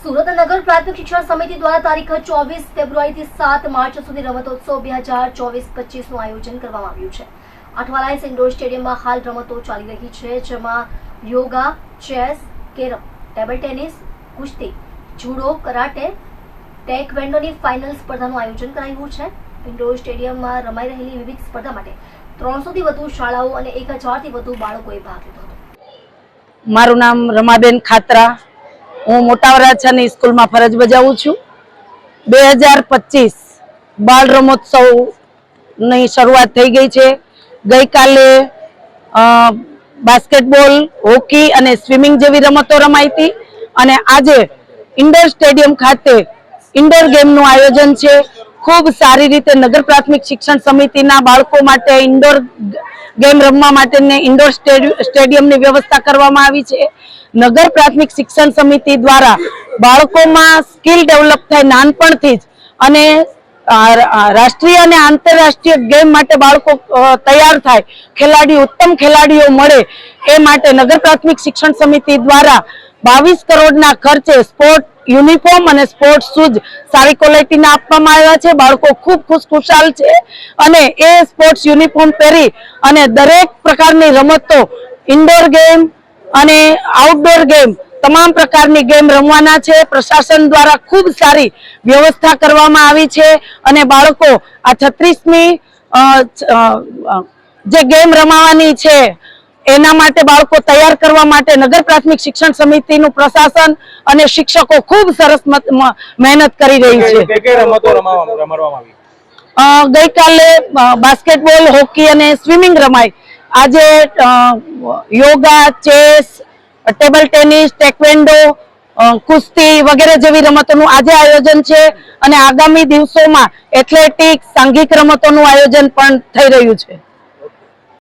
સુરત નગર પ્રાથમિક શિક્ષણ સમિતિ દ્વારા તારીખ 24 ફેબ્રુઆરીથી 7 માર્ચ સુધી રમતોત્સવ 2024-25 નું આયોજન કરવામાં આવ્યું છે। અઠવાલાઇન્સ ઇન્ડોર સ્ટેડિયમમાં હાલ રમતો ચાલી રહી છે, જેમાં yoga, chess, carrom, table tennis, કુસ્તી, જુડો, કરાટે, ટેકવેન્ડોની ફાઇનલ સ્પર્ધાનું આયોજન કરાયું છે। ઇન્ડોર સ્ટેડિયમમાં રમાઈ રહેલી વિવિધ સ્પર્ધા માટે 300 થી વધુ શાળાઓ અને 1000 થી વધુ બાળકોએ ભાગ લીધો હતો। મારું નામ રમાબેન ખાતરા, હું મોટા વરાછાની સ્કૂલમાં ફરજ બજાવું છું। 2025 બાળ રમોત્સવની શરૂઆત થઈ ગઈ છે। ગઈકાલે બાસ્કેટબોલ, હોકી અને સ્વિમિંગ જેવી રમતો રમાઈ હતી અને આજે ઇન્ડોર સ્ટેડિયમ ખાતે ઇન્ડોર ગેમનું આયોજન છે। ખૂબ સારી રીતે નગર પ્રાથમિક શિક્ષણ સમિતિના બાળકો માટે ઇન્ડોર ગેમ રમવા માટેને ઇન્ડોર સ્ટેડિયમની વ્યવસ્થા કરવામાં આવી છે। નગર પ્રાથમિક શિક્ષણ સમિતિ દ્વારા બાળકોમાં સ્કિલ ડેવલપ થાય નાનપણથી જ અને રાષ્ટ્રીય અને આંતરરાષ્ટ્રીય ગેમ માટે બાળકો તૈયાર થાય, ખેલાડીઓ ઉત્તમ ખેલાડીઓ મળે એ માટે નગર પ્રાથમિક શિક્ષણ સમિતિ દ્વારા 22 કરોડના ખર્ચે સ્પોર્ટ યુનિફોર્મ અને સ્પોર્ટ શૂઝ સારી ક્વોલિટીના આપવામાં આવ્યા છે। બાળકો ખૂબ ખુશખુશાલ છે અને એ સ્પોર્ટ્સ યુનિફોર્મ પહેરી અને દરેક પ્રકારની રમતો, ઇન્ડોર ગેમ અને આઉટડોર ગેમ તમામ પ્રકારની ગેમ રમવાના છે। પ્રશાસન દ્વારા ખૂબ સારી વ્યવસ્થા કરવામાં આવી છે અને બાળકો આ 36મી જે ગેમ રમાવાની છે એના માટે બાળકો તૈયાર કરવા માટે નગર પ્રાથમિક શિક્ષણ સમિતિનું પ્રશાસન અને શિક્ષકો ખૂબ સરસ મહેનત કરી રહી છે। ગઈકાલે બાસ્કેટબોલ, હોકી અને સ્વિમિંગ રમાય। આજે yoga, chess, table tennis, taekwondo, કુસ્તી વગેરે જેવી રમતોનું આજે આયોજન છે અને આગામી દિવસોમાં એથ્લેટિક્સ, સાંઘિક રમતોનું આયોજન પણ થઈ રહ્યું છે।